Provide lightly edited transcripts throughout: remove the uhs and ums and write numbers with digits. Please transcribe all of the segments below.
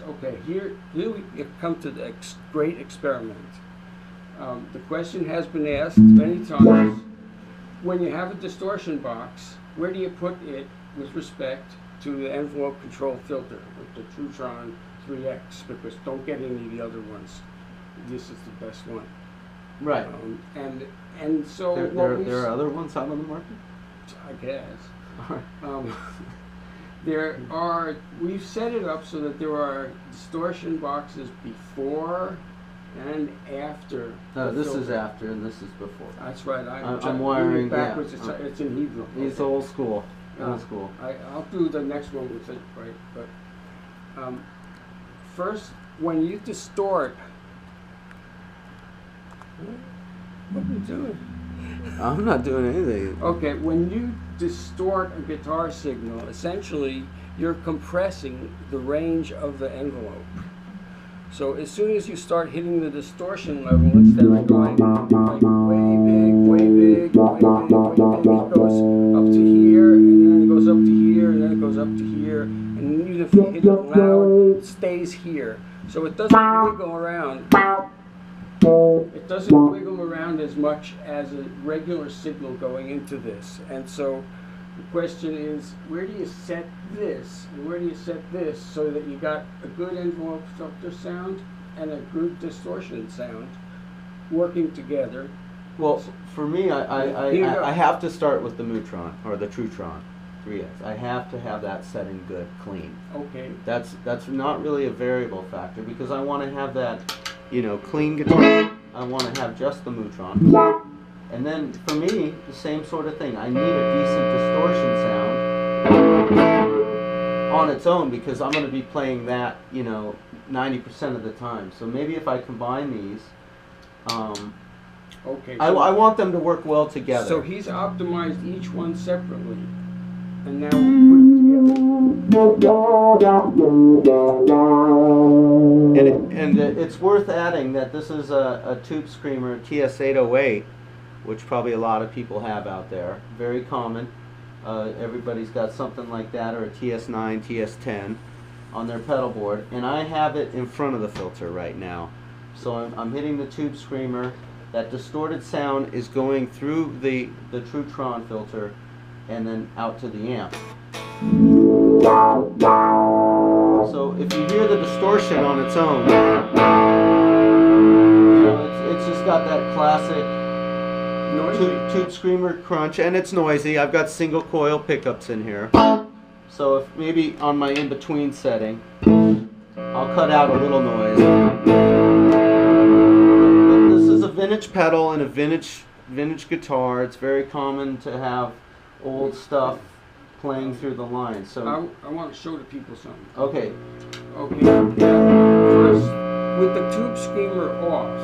Okay, here we come to the great experiment. The question has been asked many times. When you have a distortion box, where do you put it with respect to the envelope control filter with the TruTron3x? Because don't get any of the other ones. This is the best one. Right. And so there are other ones out on the market? I guess. All right. We've set it up so that there are distortion boxes before and after. No, this is after and this is before. That's right. I'm wiring backwards. Yeah. It's in Hebrew. It's old school. Old school. I'll do the next one with it, right? But first, when you distort, what are you doing? I'm not doing anything. Okay, when you distort a guitar signal, essentially you're compressing the range of the envelope. So as soon as you start hitting the distortion level, instead of going like way big, way big, way big, way big, it goes up to here, and then it goes up to here, and then it goes up to here, and then even if you hit it loud, it stays here. So it doesn't wiggle around. It doesn't wiggle around as much as a regular signal going into this. And so the question is, where do you set this and where do you set this so that you got a good envelope filter sound and a good distortion sound working together? Well, for me, I have to start with the Mutron or the TruTron3x. I have to have that setting good, clean. Okay. That's not really a variable factor because I want to have that, clean guitar. I want to have just the Mutron. And then for me, the same sort of thing. I need a decent distortion sound on its own because I'm going to be playing that, 90% of the time. So maybe if I combine these, okay. I want them to work well together. So he's optimized each one separately, and now we'll put it together. And it's worth adding that this is a Tube Screamer TS808, which probably a lot of people have out there. Very common. Everybody's got something like that, or a TS9, TS10 on their pedal board. And I have it in front of the filter right now. So I'm hitting the Tube Screamer. That distorted sound is going through the TruTron filter and then out to the amp. So if you hear the distortion on its own, it's just got that classic Tube Screamer crunch, and it's noisy. I've got single coil pickups in here. So if maybe on my in-between setting, I'll cut out a little noise. But this is a vintage pedal and a vintage guitar. It's very common to have old stuff playing through the line. So I want to show the people something. Okay. First, with the Tube Screamer off,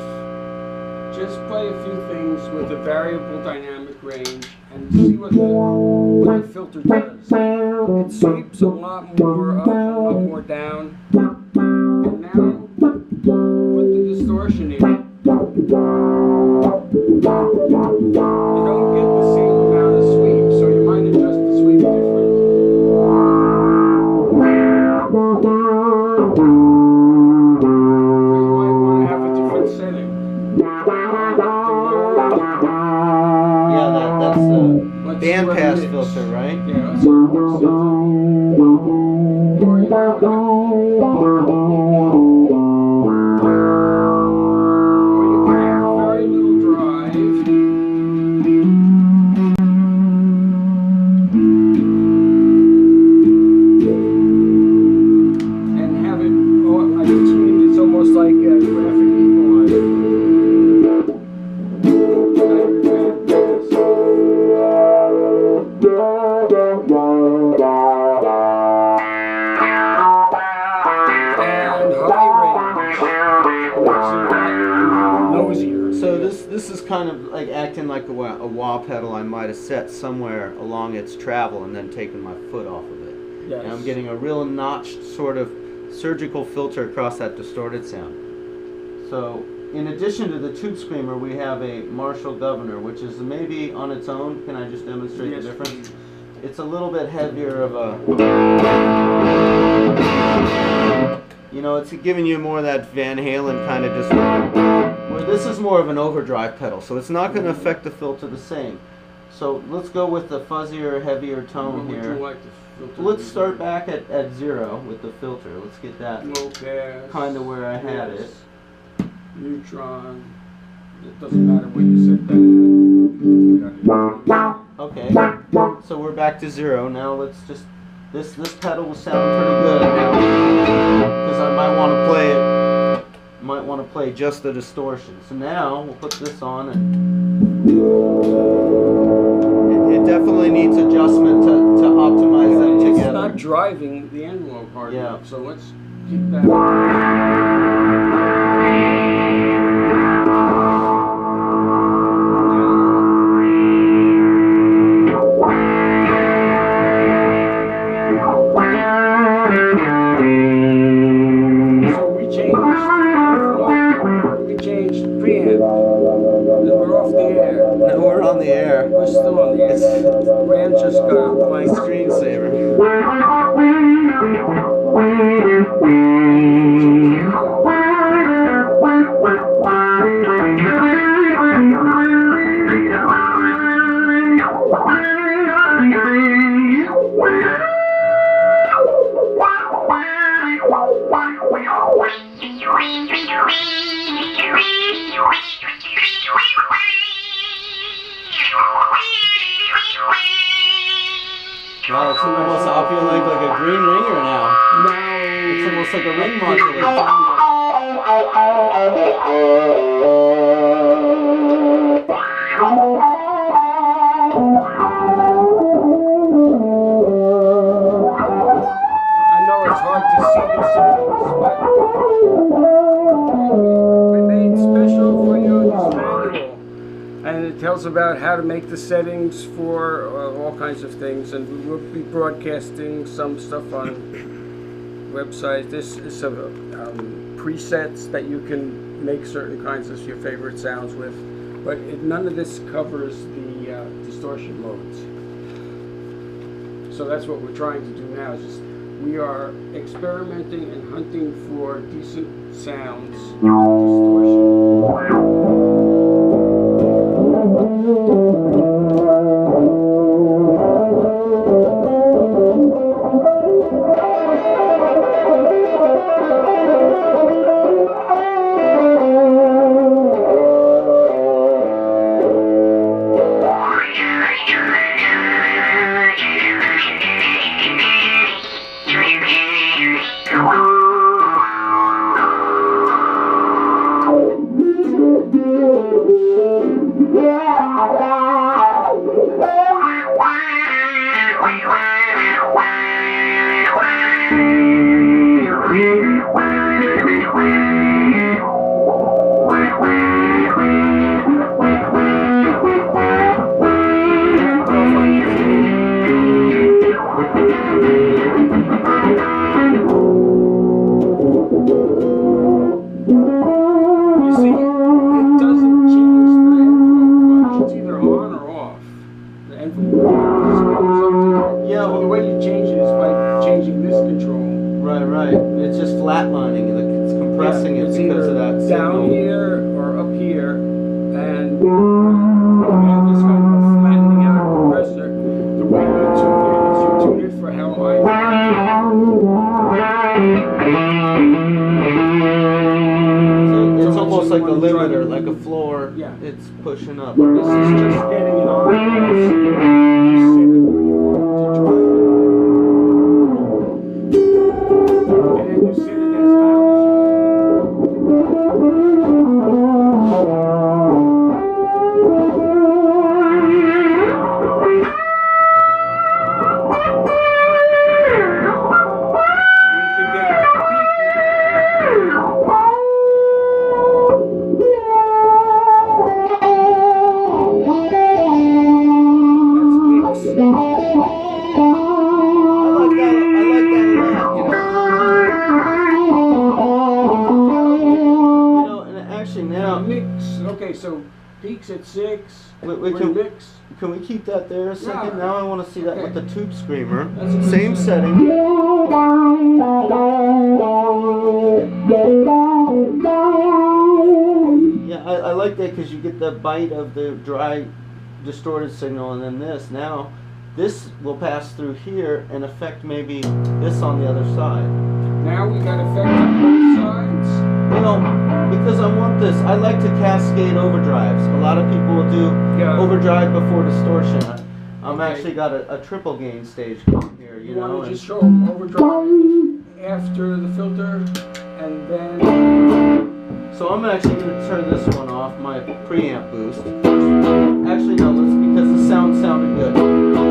just play a few things with a variable dynamic range and see what the filter does. It sweeps a lot more up, a lot more down. And now, put the distortion in. You don't get the same amount of sweep, so you might adjust the sweep different. You might want to have a different setting. Yeah, that's the bandpass filter, right? Yeah. This is kind of like acting like a wah pedal I might have set somewhere along its travel and then taken my foot off of it. Yes. And I'm getting a real notched sort of surgical filter across that distorted sound. So in addition to the Tube Screamer, we have a Marshall Governor, which is maybe on its own. Can I just demonstrate the difference? Please. It's a little bit heavier of a, You know, it's giving you more of that Van Halen kind of just. Where this is more of an overdrive pedal, so it's not going to affect the filter the same. So let's go with the fuzzier, heavier tone What here. would you like the filter Let's to be? start back at 0 with the filter. Let's get that Low pass. kind of where I had it. Neutron. It doesn't matter what you set that. Okay, so we're back to 0. Now let's just, this pedal will sound pretty good now, because I might want to play just the distortion. So now we'll put this on, and it definitely needs adjustment to optimize them It's together. not driving the envelope hard Yeah. enough, so let's keep that. Preamp. And we're off the air. Now we're on the air. We're still on the air. Ram just got a blank Screensaver. Wow, it's almost, I feel like a green ringer now. It's almost like a ring modulator. I know it's hard to see the settings, but we made special for you this manual. And it tells about how to make the settings for all kinds of things. And we will be broadcasting some stuff on websites. This is some presets that you can make certain kinds of your favorite sounds with. But none of this covers the distortion modes. So that's what we're trying to do now. Is just, we are experimenting and hunting for decent sounds with distortion. Right. It's just flatlining. It's compressing it because of that down signal. here or up here, and we have this kind of a flattening out compressor. The way you tune it is you tune it for how high. So it's almost like a limiter, like a floor. Yeah. It's pushing up. This is just getting it on. Okay, so peaks at 6. Can we keep that there a second? Yeah. Now I want to see that with the tube screamer. That's a good Same setting. setting. like that because you get the bite of the dry distorted signal, and then this. Now, this will pass through here and affect maybe this on the other side. Now we got effect on both sides. Well, because I want this, I like to cascade overdrives. A lot of people will do overdrive before distortion. I'm actually got a triple gain stage here, you know. Want to just show them overdrive after the filter, and then. So I'm actually going to turn this one off, my preamp boost. Actually, no, let's, because the sound sounded good.